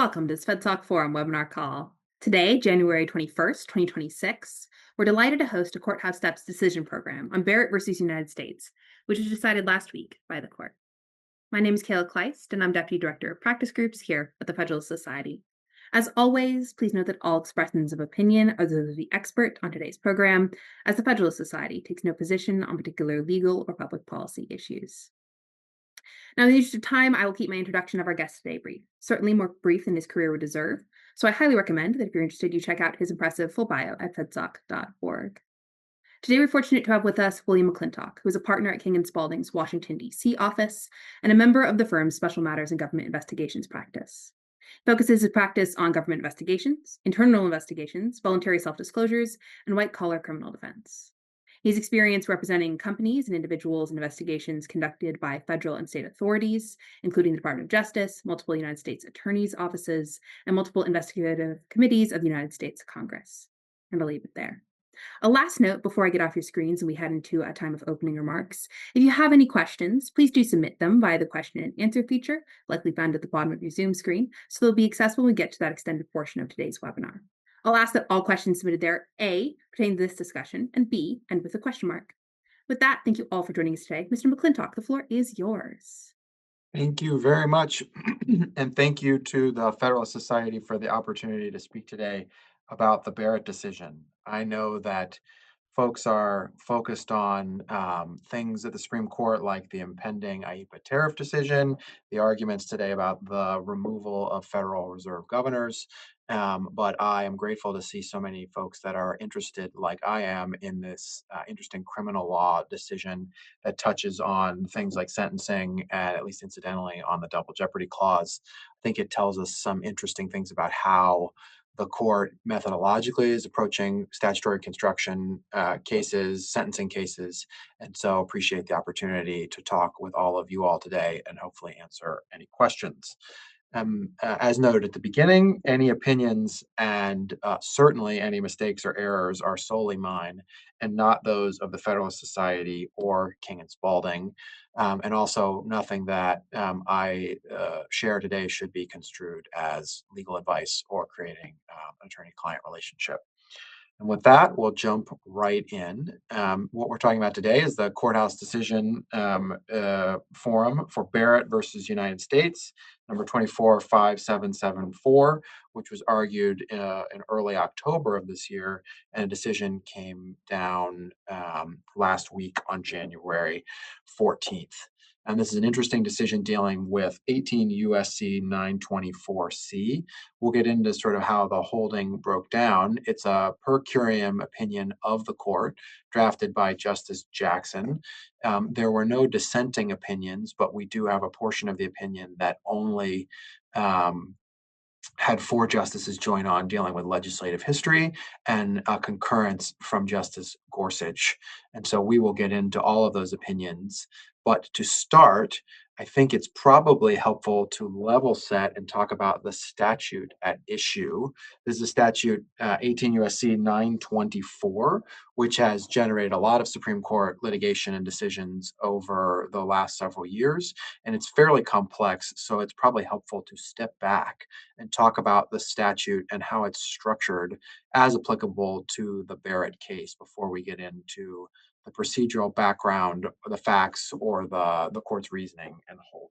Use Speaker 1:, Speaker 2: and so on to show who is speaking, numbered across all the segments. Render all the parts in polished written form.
Speaker 1: welcome to this FedTalk Forum webinar call. Today, January 21st, 2026, we're delighted to host a Courthouse Steps decision program on Barrett versus United States, which was decided last week by the court. My name is Kayla Kleist, and I'm Deputy Director of Practice Groups here at the Federalist Society. As always, please note that all expressions of opinion are those of the expert on today's program, as the Federalist Society takes no position on particular legal or public policy issues. Now, in the interest of time, I will keep my introduction of our guest today brief, certainly more brief than his career would deserve. So I highly recommend that if you're interested, you check out his impressive full bio at fedsoc.org. Today, we're fortunate to have with us William McClintock, who is a partner at King & Spalding's Washington, D.C. office and a member of the firm's Special Matters and Government Investigations practice. He focuses his practice on government investigations, internal investigations, voluntary self-disclosures, and white-collar criminal defense. He has experience representing companies and individuals in investigations conducted by federal and state authorities, including the Department of Justice, multiple United States attorneys' offices, and multiple investigative committees of the United States Congress. And I'll leave it there. A last note before I get off your screens and we head into a time of opening remarks. If you have any questions, please do submit them via the question and answer feature, likely found at the bottom of your Zoom screen, so they'll be accessible when we get to that extended portion of today's webinar. I'll ask that all questions submitted there, A, pertain to this discussion, and B, end with a question mark. With that, thank you all for joining us today. Mr. McClintock, the floor is yours.
Speaker 2: Thank you very much. And thank you to the Federalist Society for the opportunity to speak today about the Barrett decision. I know that folks are focused on things at the Supreme Court like the impending IEPA tariff decision, the arguments today about the removal of Federal Reserve governors. But I am grateful to see so many folks that are interested, like I am, in this interesting criminal law decision that touches on things like sentencing and, at least incidentally, on the Double Jeopardy clause. I think it tells us some interesting things about how the court methodologically is approaching statutory construction cases, sentencing cases, and so appreciate the opportunity to talk with all of you all today and hopefully answer any questions. As noted at the beginning, any opinions and certainly any mistakes or errors are solely mine and not those of the Federalist Society or King & Spalding. And also nothing that I share today should be construed as legal advice or creating an attorney-client relationship. And with that, we'll jump right in. What we're talking about today is the Courthouse Decision Forum for Barrett versus United States, number 245774, which was argued in early October of this year, and a decision came down last week on January 14th. And this is an interesting decision dealing with 18 U.S.C. 924C. We'll get into sort of how the holding broke down. It's a per curiam opinion of the court drafted by Justice Jackson. There were no dissenting opinions, but we do have a portion of the opinion that only had 4 justices join on dealing with legislative history and a concurrence from Justice Gorsuch. And so we will get into all of those opinions. But to start, I think it's probably helpful to level set and talk about the statute at issue. This is a statute 18 U.S.C. 924, which has generated a lot of Supreme Court litigation and decisions over the last several years. And it's fairly complex, so it's probably helpful to step back and talk about the statute and how it's structured as applicable to the Barrett case before we get into the procedural background, the facts, or the court's reasoning and holding.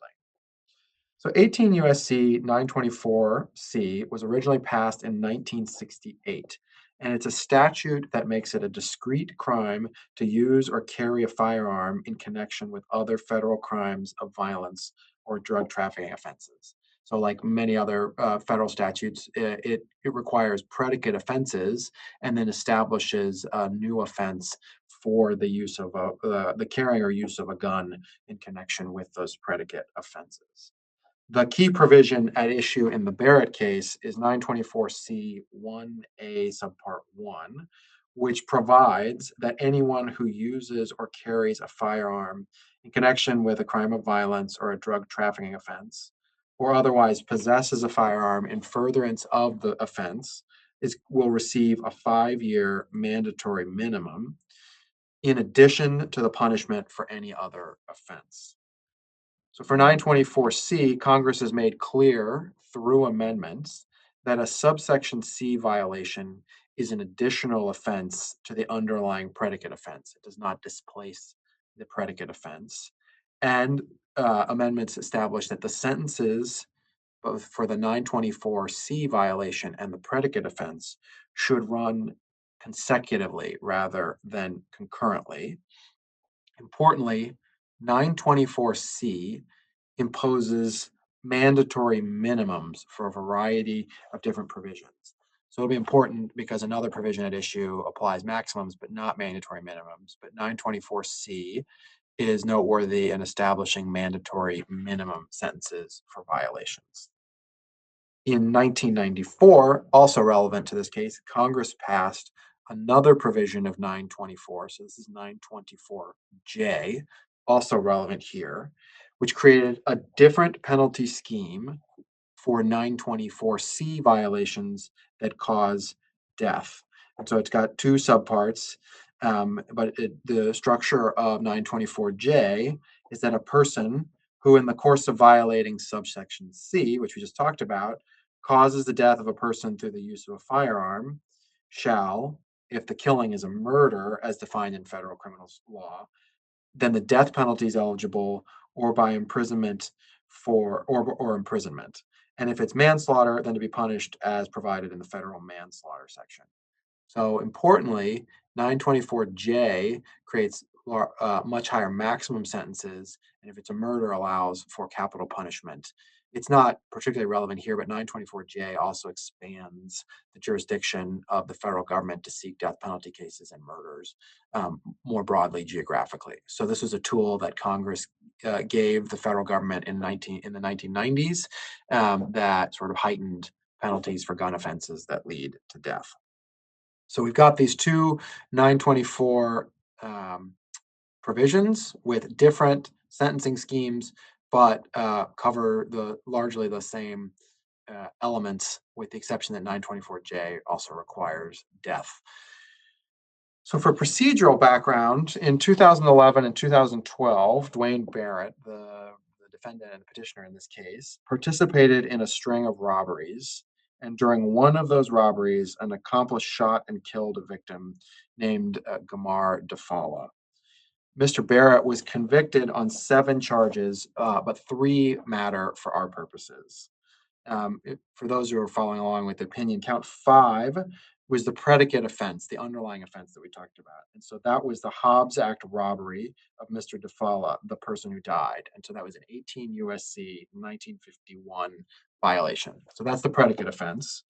Speaker 2: So 18 U.S.C. 924C was originally passed in 1968, and it's a statute that makes it a discrete crime to use or carry a firearm in connection with other federal crimes of violence or drug trafficking offenses. So like many other federal statutes, it requires predicate offenses and then establishes a new offense for the use of the carrying or use of a gun in connection with those predicate offenses. The key provision at issue in the Barrett case is 924C 1A subpart 1, which provides that anyone who uses or carries a firearm in connection with a crime of violence or a drug trafficking offense, or otherwise possesses a firearm in furtherance of the offense, will receive a 5-year mandatory minimum in addition to the punishment for any other offense. So for 924C, Congress has made clear through amendments that a subsection C violation is an additional offense to the underlying predicate offense. It does not displace the predicate offense. And amendments establish that the sentences, both for the 924C violation and the predicate offense, should run consecutively rather than concurrently. Importantly, 924C imposes mandatory minimums for a variety of different provisions. So it'll be important because another provision at issue applies maximums but not mandatory minimums. But 924C is noteworthy in establishing mandatory minimum sentences for violations. In 1994, also relevant to this case, Congress passed another provision of 924, so this is 924J, also relevant here, which created a different penalty scheme for 924C violations that cause death. And so it's got two subparts, but the structure of 924J is that a person who, in the course of violating subsection C, which we just talked about, causes the death of a person through the use of a firearm, shall, if the killing is a murder as defined in federal criminal law, then the death penalty is eligible, or by imprisonment or imprisonment. And if it's manslaughter, then to be punished as provided in the federal manslaughter section. So importantly, 924J creates much higher maximum sentences, and if it's a murder, allows for capital punishment. It's not particularly relevant here, but 924J also expands the jurisdiction of the federal government to seek death penalty cases and murders more broadly geographically. So this was a tool that Congress gave the federal government in the 1990s that sort of heightened penalties for gun offenses that lead to death. So we've got these two 924 provisions with different sentencing schemes, but cover largely the same elements, with the exception that 924J also requires death. So for procedural background, in 2011 and 2012, Dwayne Barrett, the defendant and petitioner in this case, participated in a string of robberies. And during one of those robberies, an accomplice shot and killed a victim named Gamar Dafala. Mr. Barrett was convicted on 7 charges, but 3 matter for our purposes. For those who are following along with the opinion, count 5 was the predicate offense, the underlying offense that we talked about. And so that was the Hobbs Act robbery of Mr. Dafala, the person who died. And so that was an 18 USC 1951 violation. So that's the predicate offense.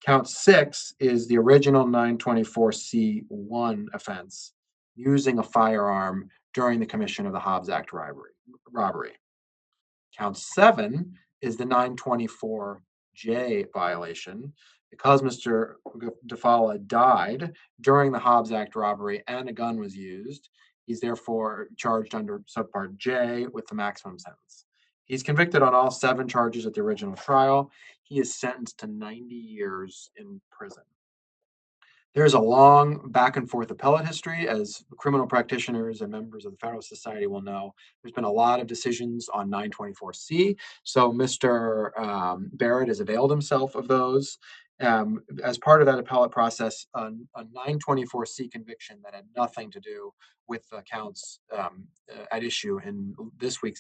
Speaker 2: Count 6 is the original 924C1 offense, using a firearm during the commission of the Hobbs Act robbery. Count 7 is the 924J violation. Because Mr. Dafala died during the Hobbs Act robbery and a gun was used, he's therefore charged under subpart J with the maximum sentence. He's convicted on all 7 charges at the original trial. He is sentenced to 90 years in prison. There's a long back and forth appellate history, as criminal practitioners and members of the Federalist Society will know. There's been a lot of decisions on 924C. So Mr. Barrett has availed himself of those. As part of that appellate process, a 924C conviction that had nothing to do with the counts at issue in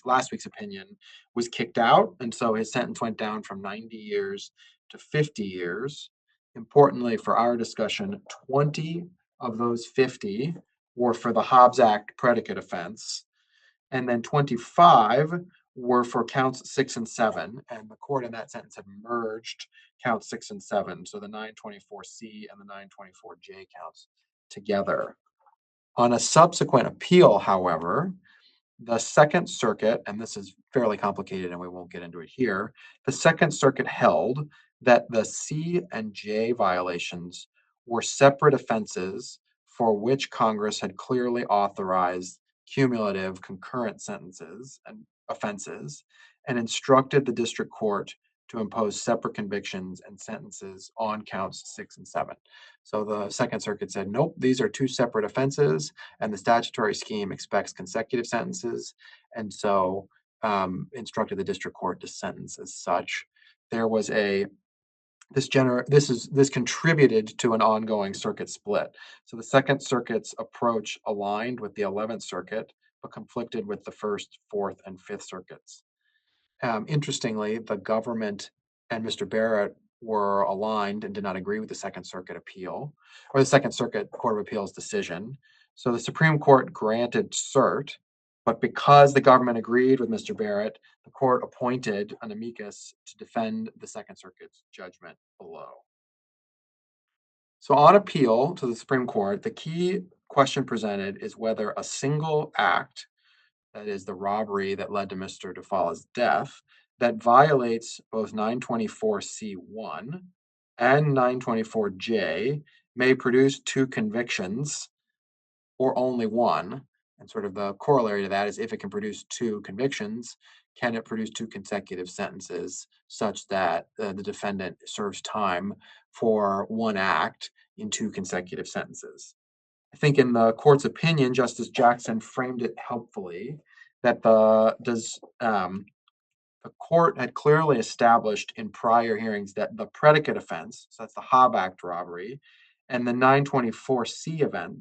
Speaker 2: last week's opinion was kicked out. And so his sentence went down from 90 years to 50 years. Importantly for our discussion, 20 of those 50 were for the Hobbs Act predicate offense, and then 25 were for counts 6 and 7, and the court in that sentence had merged counts 6 and 7, so the 924C and the 924J counts together. On a subsequent appeal, however, the Second Circuit, and this is fairly complicated and we won't get into it here, the Second Circuit held that the C and J violations were separate offenses for which Congress had clearly authorized cumulative concurrent sentences and offenses, and instructed the district court to impose separate convictions and sentences on counts 6 and 7. So the Second Circuit said, nope, these are 2 separate offenses, and the statutory scheme expects consecutive sentences, and so instructed the district court to sentence as such. there was this contributed to an ongoing circuit split. So the Second Circuit's approach aligned with the 11th Circuit, but conflicted with the First, Fourth, and Fifth Circuits. Interestingly, the government and Mr. Barrett were aligned and did not agree with the Second Circuit appeal or the Second Circuit Court of Appeals decision. So the Supreme Court granted cert, but because the government agreed with Mr. Barrett, the court appointed an amicus to defend the Second Circuit's judgment below. So on appeal to the Supreme Court, the key question presented is whether a single act, that is the robbery that led to Mr. Dufala's death, that violates both 924C1 and 924J may produce two convictions or only one. And sort of the corollary to that is if it can produce two convictions, can it produce two consecutive sentences such that the defendant serves time for one act in two consecutive sentences? I think in the court's opinion, Justice Jackson framed it helpfully that the court had clearly established in prior hearings that the predicate offense, so that's the Hobbs Act robbery, and the 924C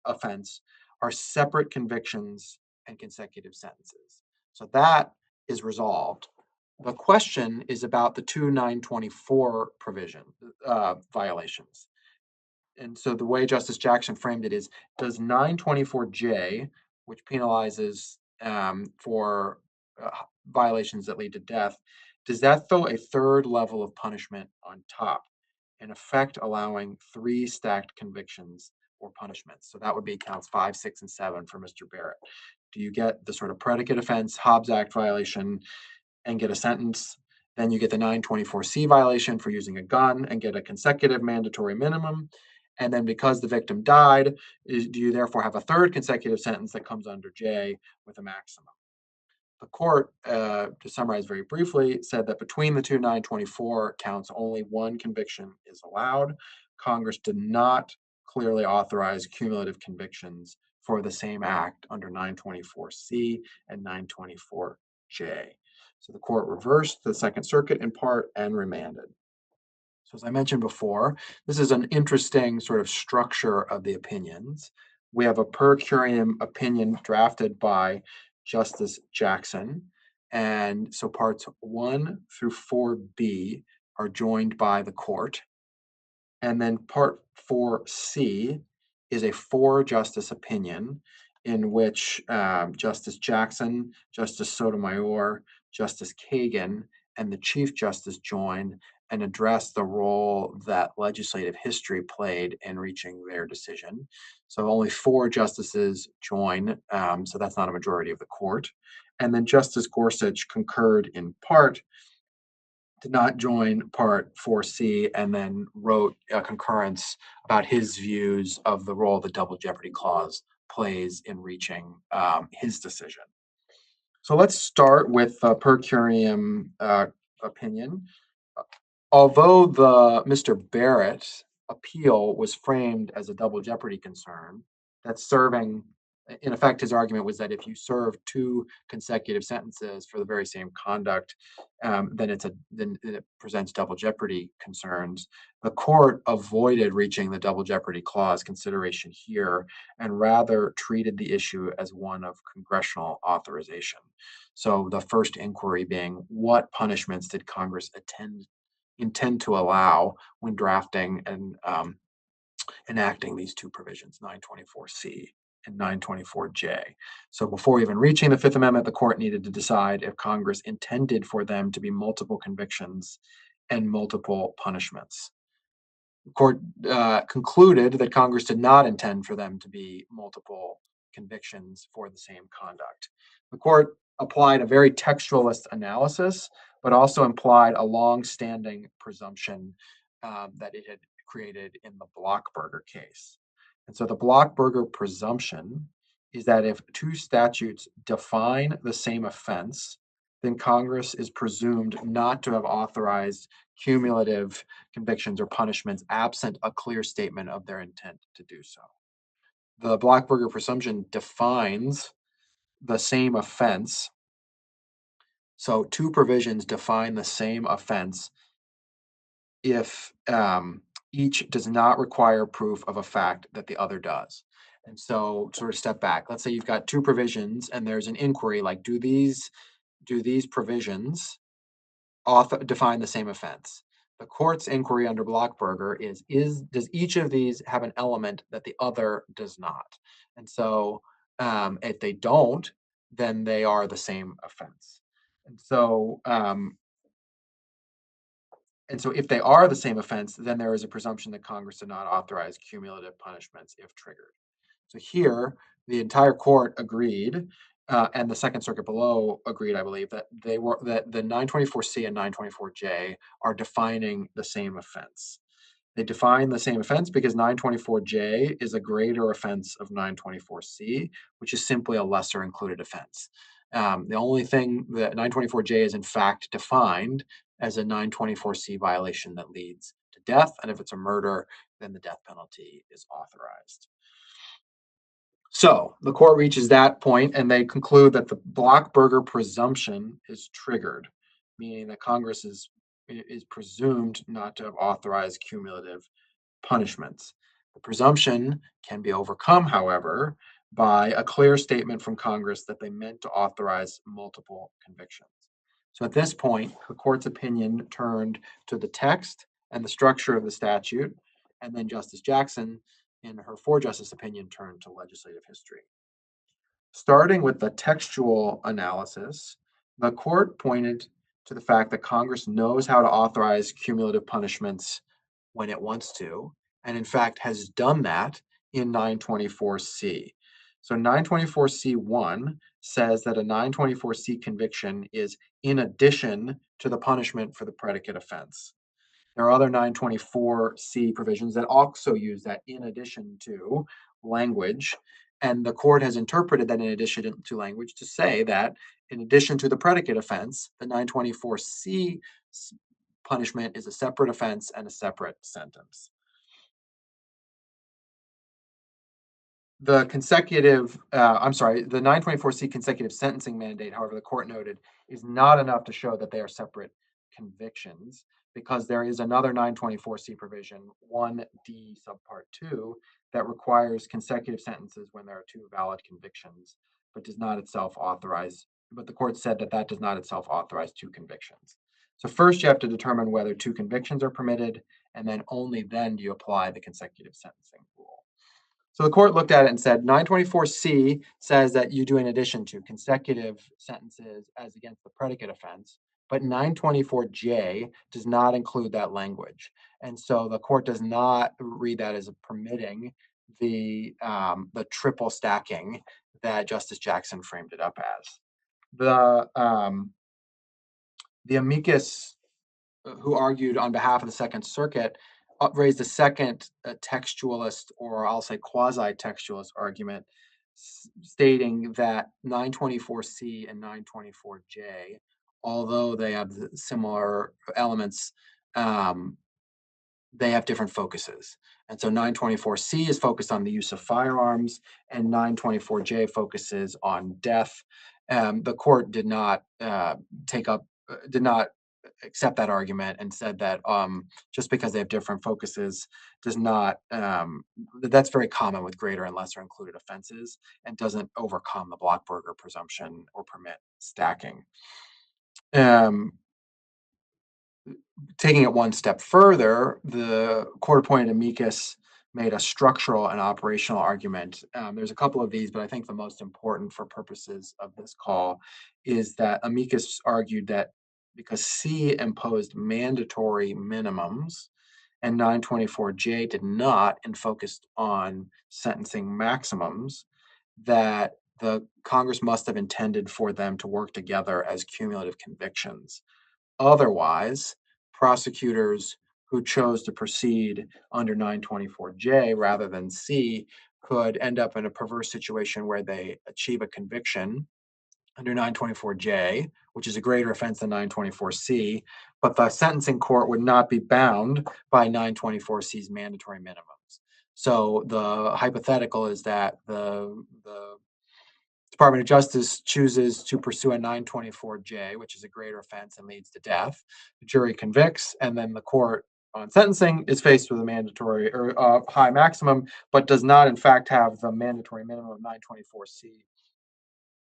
Speaker 2: offense are separate convictions and consecutive sentences. So that is resolved. The question is about the two 924 violations. And so the way Justice Jackson framed it is, does 924J, which penalizes for violations that lead to death, does that throw a third level of punishment on top, in effect allowing three stacked convictions or punishments? So that would be counts 5, 6, and 7 for Mr. Barrett. Do you get the sort of predicate offense, Hobbs Act violation, and get a sentence? Then you get the 924C violation for using a gun and get a consecutive mandatory minimum. And then because the victim died, do you therefore have a third consecutive sentence that comes under J with a maximum? The court, to summarize very briefly, said that between the two 924 counts, only one conviction is allowed. Congress did not clearly authorize cumulative convictions for the same act under 924C and 924J. So the court reversed the Second Circuit in part and remanded. So as I mentioned before, this is an interesting sort of structure of the opinions. We have a per curiam opinion drafted by Justice Jackson. And so parts 1 through 4B are joined by the court. And then part 4C is a 4-justice opinion in which Justice Jackson, Justice Sotomayor, Justice Kagan, and the Chief Justice join and address the role that legislative history played in reaching their decision. So only 4 justices join, so that's not a majority of the court. And then Justice Gorsuch concurred in part, did not join part 4C, and then wrote a concurrence about his views of the role the Double Jeopardy clause plays in reaching his decision. So let's start with the per curiam opinion. Although the Mr. Barrett appeal was framed as a double jeopardy concern, that serving, in effect, his argument was that if you serve 2 consecutive sentences for the very same conduct, then it presents double jeopardy concerns. The court avoided reaching the double jeopardy clause consideration here and rather treated the issue as one of congressional authorization. So the first inquiry being, what punishments did Congress intend to allow when drafting and enacting these 2 provisions, 924C and 924J. So before even reaching the Fifth Amendment, the court needed to decide if Congress intended for them to be multiple convictions and multiple punishments. The court concluded that Congress did not intend for them to be multiple convictions for the same conduct. The court applied a very textualist analysis, but also implied a long-standing presumption that it had created in the Blockberger case. And so the Blockberger presumption is that if 2 statutes define the same offense, then Congress is presumed not to have authorized cumulative convictions or punishments absent a clear statement of their intent to do so. The Blockberger presumption defines the same offense So two provisions define the same offense if each does not require proof of a fact that the other does. And so, sort of step back. Let's say you've got two provisions, and there's an inquiry like, do these provisions define the same offense? The court's inquiry under Blockberger is does each of these have an element that the other does not? And so, if they don't, then they are the same offense. And so, if they are the same offense, then there is a presumption that Congress did not authorize cumulative punishments if triggered. So here, the entire court agreed, and the Second Circuit below agreed, I believe, that the 924C and 924J are defining the same offense. They define the same offense because 924J is a greater offense of 924C, which is simply a lesser included offense. The only thing that 924J is in fact defined as a 924C violation that leads to death, and if it's a murder, then the death penalty is authorized. So the court reaches that point, and they conclude that the Blockberger presumption is triggered, meaning that Congress is presumed not to have authorized cumulative punishments. The presumption can be overcome, however, by a clear statement from Congress that they meant to authorize multiple convictions. So at this point, the court's opinion turned to the text and the structure of the statute, and then Justice Jackson, in her four-justice opinion, turned to legislative history. Starting with the textual analysis, the court pointed to the fact that Congress knows how to authorize cumulative punishments when it wants to, and in fact has done that in 924C. So 924C1 says that a 924C conviction is in addition to the punishment for the predicate offense. There are other 924C provisions that also use that in addition to language, and the court has interpreted that in addition to language to say that in addition to the predicate offense, the 924C punishment is a separate offense and a separate sentence. The 924C consecutive sentencing mandate, however, the court noted, is not enough to show that they are separate convictions because there is another 924C provision, 1D subpart 2, that requires consecutive sentences when there are two valid convictions, but does not itself authorize, but the court said that does not itself authorize two convictions. So first you have to determine whether two convictions are permitted, and then only then do you apply the consecutive sentencing rule. So the court looked at it and said 924C says that you do in addition to consecutive sentences as against the predicate offense, but 924J does not include that language. And so the court does not read that as permitting the triple stacking that Justice Jackson framed it up as. The amicus who argued on behalf of the Second Circuit raised a second textualist, or I'll say quasi-textualist argument, stating that 924C and 924J, although they have similar elements, they have different focuses. And so 924C is focused on the use of firearms, and 924J focuses on death. The court did not accept that argument and said that just because they have different focuses does not, that's very common with greater and lesser included offenses and doesn't overcome the Blockberger presumption or permit stacking. Taking it one step further, the court-appointed amicus made a structural and operational argument. There's a couple of these, but I think the most important for purposes of this call is that amicus argued that because C imposed mandatory minimums and 924J did not and focused on sentencing maximums, that the Congress must have intended for them to work together as cumulative convictions. Otherwise, prosecutors who chose to proceed under 924J rather than C could end up in a perverse situation where they achieve a conviction under 924J, which is a greater offense than 924C, but the sentencing court would not be bound by 924C's mandatory minimums. So the hypothetical is that the Department of Justice chooses to pursue a 924J, which is a greater offense and leads to death. The jury convicts, and then the court on sentencing is faced with a mandatory or high maximum, but does not, in fact, have the mandatory minimum of 924C.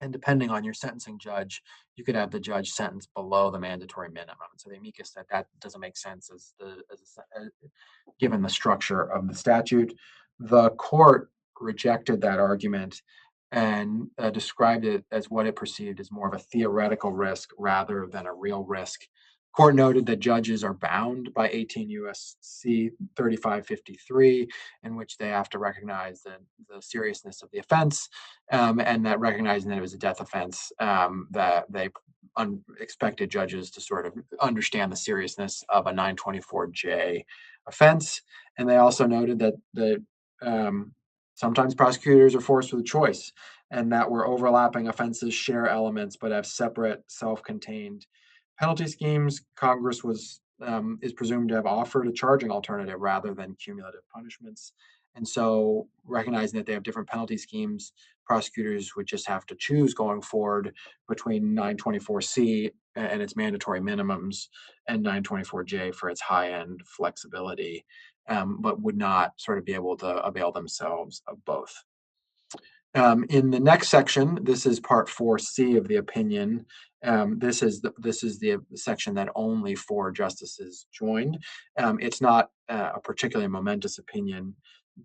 Speaker 2: And depending on your sentencing judge, you could have the judge sentence below the mandatory minimum. So the amicus said that doesn't make sense given the structure of the statute. The court rejected that argument and described it as what it perceived as more of a theoretical risk rather than a real risk. Court noted that judges are bound by 18 U.S.C. 3553, in which they have to recognize the seriousness of the offense, and that recognizing that it was a death offense, that they expected judges to sort of understand the seriousness of a 924J offense. And they also noted that sometimes prosecutors are forced with a choice, and that where overlapping offenses share elements but have separate, self-contained penalty schemes, Congress is presumed to have offered a charging alternative rather than cumulative punishments. And so, recognizing that they have different penalty schemes, prosecutors would just have to choose going forward between 924C and its mandatory minimums and 924J for its high-end flexibility, but would not sort of be able to avail themselves of both. In the next section, this is part 4C of the opinion. This is the section that only 4 justices joined. It's not a particularly momentous opinion,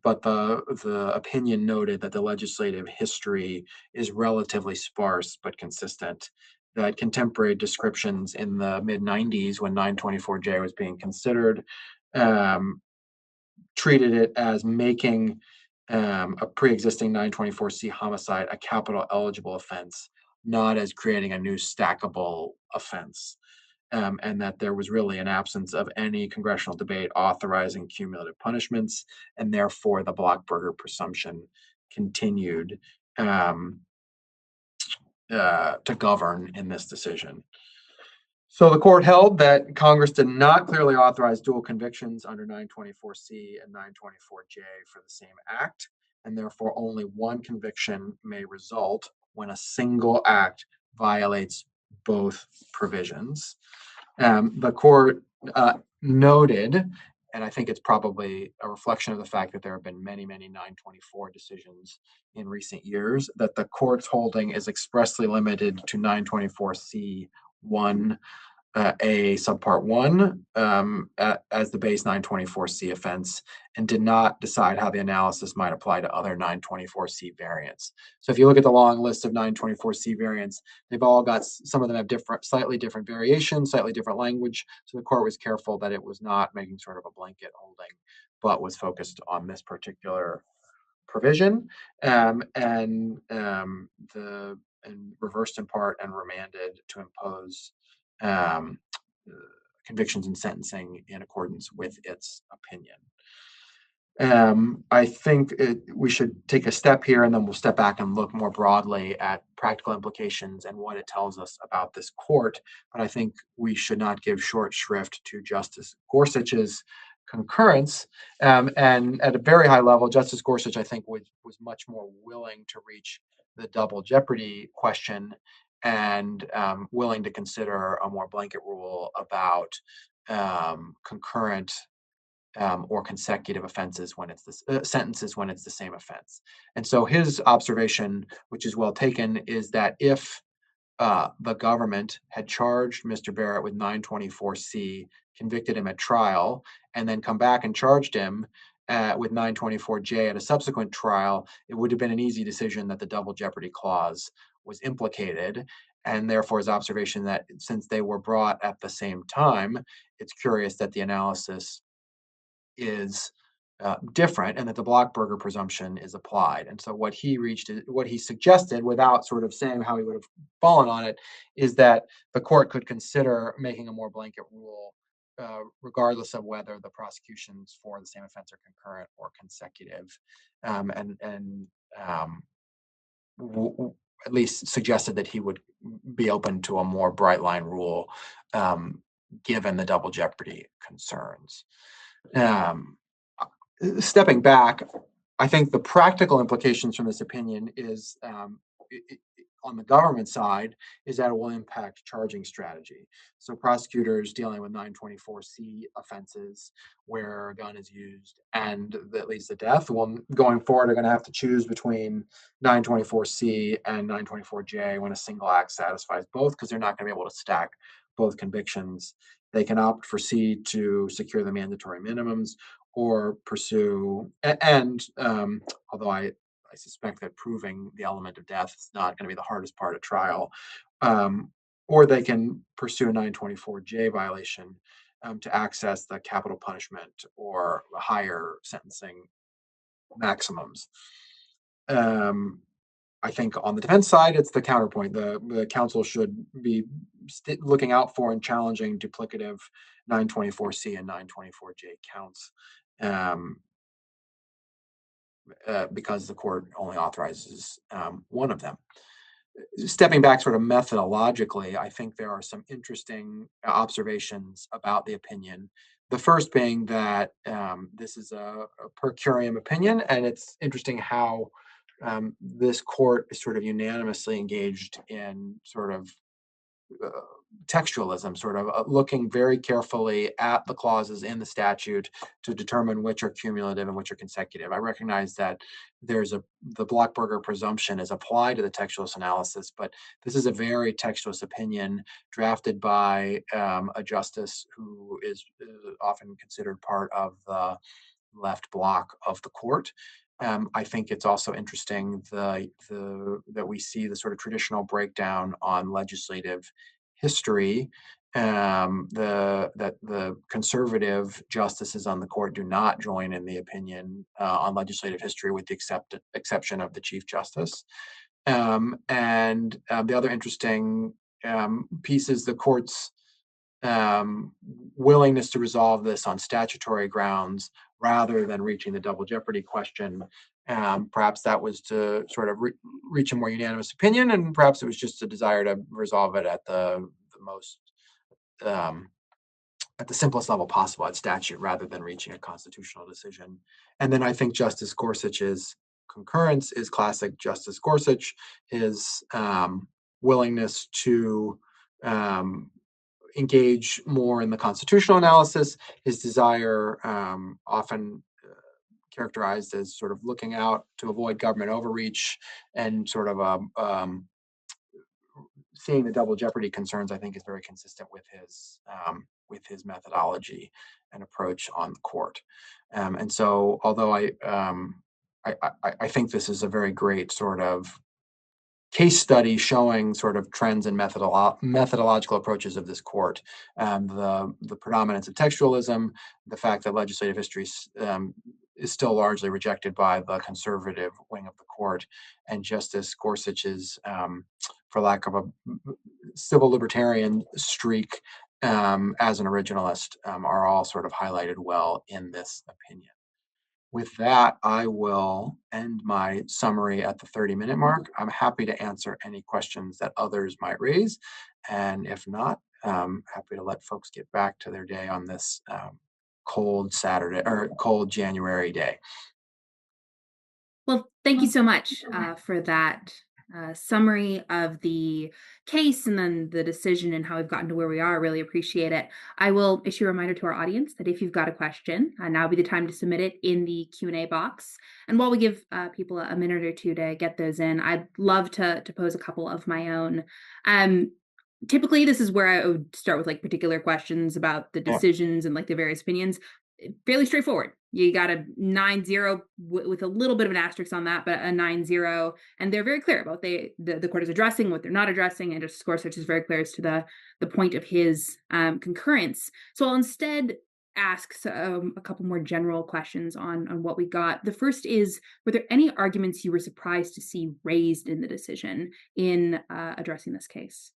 Speaker 2: but the opinion noted that the legislative history is relatively sparse but consistent. That contemporary descriptions in the mid-90s, when 924J was being considered, treated it as making a pre-existing 924C homicide a capital eligible offense, not as creating a new stackable offense. And that there was really an absence of any congressional debate authorizing cumulative punishments, and therefore the Blockberger presumption continued to govern in this decision. So the court held that Congress did not clearly authorize dual convictions under 924C and 924J for the same act, and therefore only one conviction may result when a single act violates both provisions. The court noted, and I think it's probably a reflection of the fact that there have been many, many 924 decisions in recent years, that the court's holding is expressly limited to 924C1 A subpart 1 as the base 924C offense, and did not decide how the analysis might apply to other 924C variants. So if you look at the long list of 924C variants, they've all got, some of them have slightly different variations, slightly different language. So the court was careful that it was not making sort of a blanket holding, but was focused on this particular provision, and reversed in part and remanded to impose convictions and sentencing in accordance with its opinion. I think we should take a step here, and then we'll step back and look more broadly at practical implications and what it tells us about this court. But I think we should not give short shrift to Justice Gorsuch's concurrence. And at a very high level, Justice Gorsuch, I think, was much more willing to reach the double jeopardy question, and willing to consider a more blanket rule about concurrent or consecutive offenses when it's sentences when it's the same offense. And so his observation, which is well taken, is that if the government had charged Mr. Barrett with 924C, convicted him at trial, and then come back and charged him with 924J at a subsequent trial, it would have been an easy decision that the double jeopardy clause was implicated. And therefore his observation that since they were brought at the same time, it's curious that the analysis is different, and that the Blockberger presumption is applied. And so what he suggested, without sort of saying how he would have fallen on it, is that the court could consider making a more blanket rule, regardless of whether the prosecutions for the same offense are concurrent or consecutive, at least suggested that he would be open to a more bright line rule, given the double jeopardy concerns. Stepping back, I think the practical implications from this opinion is on the government side is that it will impact charging strategy. So prosecutors dealing with 924C offenses where a gun is used and that leads to death, well, going forward, are going to have to choose between 924C and 924J when a single act satisfies both, because they're not going to be able to stack both convictions. They can opt for C to secure the mandatory minimums or pursue, although I suspect that proving the element of death is not going to be the hardest part at trial. Um, or they can pursue a 924J violation to access the capital punishment or higher sentencing maximums. Um, I think on the defense side, it's the counterpoint. The counsel should be looking out for and challenging duplicative 924C and 924J counts. Um, because the court only authorizes one of them. Stepping back sort of methodologically, I think there are some interesting observations about the opinion. The first being that this is a per curiam opinion, and it's interesting how this court is sort of unanimously engaged in sort of uh, textualism, sort of looking very carefully at the clauses in the statute to determine which are cumulative and which are consecutive. I recognize that the Blockberger presumption is applied to the textualist analysis, but this is a very textualist opinion drafted by a justice who is often considered part of the left block of the court. I think it's also interesting that we see the sort of traditional breakdown on legislative history. That the conservative justices on the court do not join in the opinion on legislative history, with the exception of the Chief Justice. And the other interesting piece is the court's um, willingness to resolve this on statutory grounds rather than reaching the double jeopardy question. Perhaps that was to sort of reach a more unanimous opinion, and perhaps it was just a desire to resolve it at the most um, at the simplest level possible at statute rather than reaching a constitutional decision. And then I think Justice Gorsuch's concurrence is classic Justice Gorsuch, his willingness to um, engage more in the constitutional analysis, his desire, often characterized as sort of looking out to avoid government overreach and sort of seeing the double jeopardy concerns, I think is very consistent with his methodology and approach on the court. And so, although I think this is a very great sort of case study showing sort of trends and methodological approaches of this court. The predominance of textualism, the fact that legislative history is still largely rejected by the conservative wing of the court, and Justice Gorsuch's, for lack of a civil libertarian streak as an originalist, are all sort of highlighted well in this opinion. With that, I will end my summary at the 30-minute mark. I'm happy to answer any questions that others might raise. And if not, happy to let folks get back to their day on this cold Saturday or cold January day.
Speaker 1: Well, thank you so much for that summary of the case and then the decision and how we've gotten to where we are. Really appreciate it. I will issue a reminder to our audience that if you've got a question, now would be the time to submit it in the Q&A box. And while we give people a minute or two to get those in, I'd love to pose a couple of my own. Typically, this is where I would start with like particular questions about the
Speaker 2: Yeah.
Speaker 1: decisions and like the various opinions. Fairly straightforward. You got a 9-0 with a little bit of an asterisk on that, but a 9-0, and they're very clear about the court is addressing what they're not addressing, and Justice Gorsuch is very clear as to the point of his concurrence. So I'll instead ask a couple more general questions on what we got. The first is, were there any arguments you were surprised to see raised in the decision in addressing this case?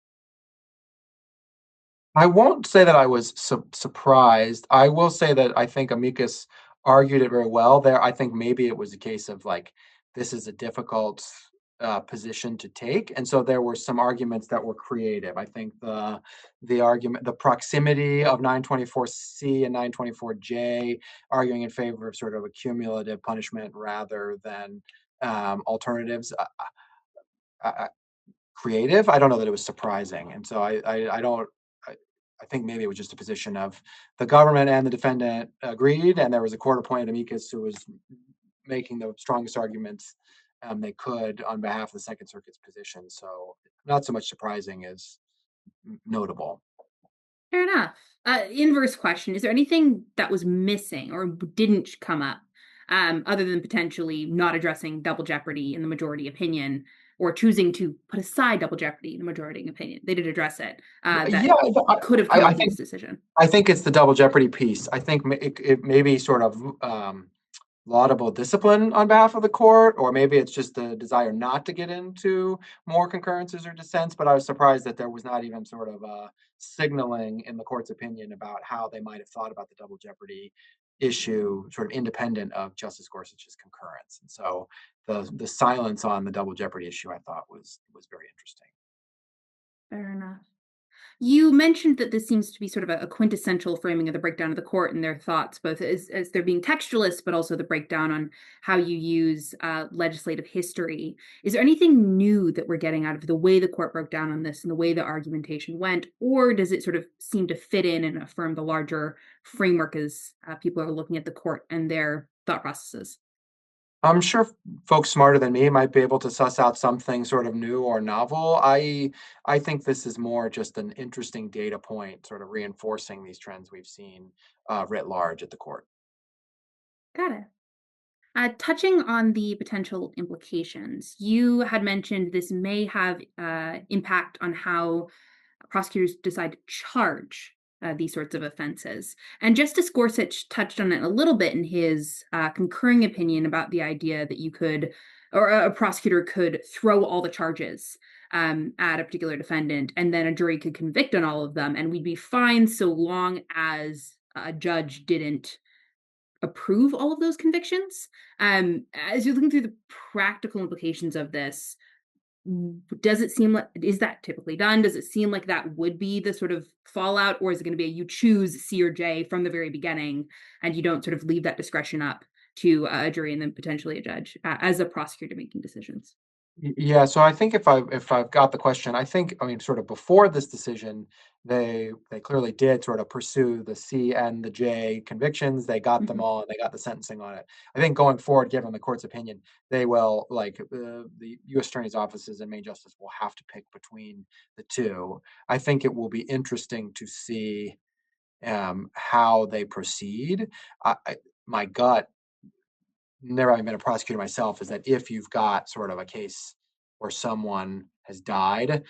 Speaker 2: I won't say that I was surprised. I will say that I think amicus argued it very well there. I think maybe it was a case of like, this is a difficult position to take, and so there were some arguments that were creative. I think the proximity of 924C and 924J, arguing in favor of sort of a cumulative punishment rather than alternatives. creative. I don't know that it was surprising. And so I don't, I, I think maybe it was just a position of the government and the defendant agreed, and there was a court appointed amicus who was making the strongest arguments they could on behalf of the Second Circuit's position. So not so much surprising as notable.
Speaker 1: Fair enough. Inverse question: is there anything that was missing or didn't come up, other than potentially not addressing double jeopardy in the majority opinion, or choosing to put aside double jeopardy in the majority opinion? They did address it. That
Speaker 2: Yeah,
Speaker 1: could have
Speaker 2: I,
Speaker 1: come
Speaker 2: I
Speaker 1: up in
Speaker 2: think
Speaker 1: this decision.
Speaker 2: I think it's the double jeopardy piece. I think it may be sort of laudable discipline on behalf of the court, or maybe it's just the desire not to get into more concurrences or dissents. But I was surprised that there was not even sort of signaling in the court's opinion about how they might have thought about the double jeopardy issue, sort of independent of Justice Gorsuch's concurrence. And so the silence on the double jeopardy issue, I thought was very interesting.
Speaker 1: Fair enough. You mentioned that this seems to be sort of a quintessential framing of the breakdown of the court and their thoughts, both as they're being textualist, but also the breakdown on how you use legislative history. Is there anything new that we're getting out of the way the court broke down on this and the way the argumentation went, or does it sort of seem to fit in and affirm the larger framework as people are looking at the court and their thought processes?
Speaker 2: I'm sure folks smarter than me might be able to suss out something sort of new or novel. I think this is more just an interesting data point, sort of reinforcing these trends we've seen writ large at the court.
Speaker 1: Got it. Touching on the potential implications, you had mentioned this may have impact on how prosecutors decide to charge these sorts of offenses. And Justice Gorsuch touched on it a little bit in his concurring opinion about the idea that you could, or a prosecutor could throw all the charges at a particular defendant, and then a jury could convict on all of them, and we'd be fine so long as a judge didn't approve all of those convictions. As you're looking through the practical implications of this, does it seem like, is that typically done? Does it seem like that would be the sort of fallout, or is it going to be you choose C or J from the very beginning and you don't sort of leave that discretion up to a jury and then potentially a judge as a prosecutor making decisions?
Speaker 2: Yeah, so I think if I've got the question, I mean sort of before this decision, they clearly did sort of pursue the C and the J convictions. They got them
Speaker 1: Mhm.
Speaker 2: all, and they got the sentencing on it. I think going forward, given the court's opinion, they will the U.S. Attorney's offices and Main Justice will have to pick between the two. I think it will be interesting to see how they proceed. My gut, never having been a prosecutor myself, is that if you've got sort of a case where someone has died,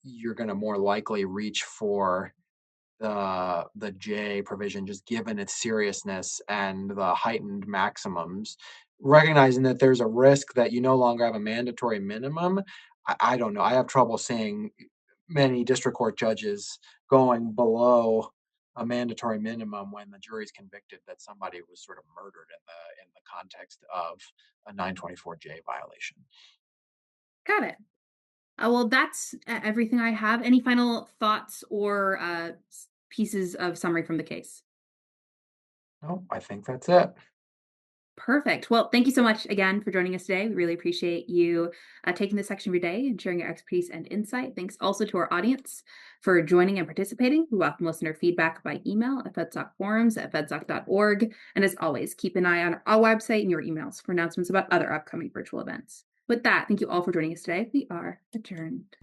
Speaker 2: you're going to more likely reach for the J provision, just given its seriousness and the heightened maximums, recognizing that there's a risk that you no longer have a mandatory minimum. I don't know. I have trouble seeing many district court judges going below a mandatory minimum when the jury's convicted that somebody was sort of murdered in the context of a 924J violation.
Speaker 1: Got it. Well, that's everything I have. Any final thoughts or pieces of summary from the case?
Speaker 2: No, I think that's it.
Speaker 1: Perfect. Well, thank you so much again for joining us today. We really appreciate you taking this section of your day and sharing your expertise and insight. Thanks also to our audience for joining and participating. We welcome listener feedback by email at fedsoc@fedsoc.org. And as always, keep an eye on our website and your emails for announcements about other upcoming virtual events. With that, thank you all for joining us today. We are adjourned.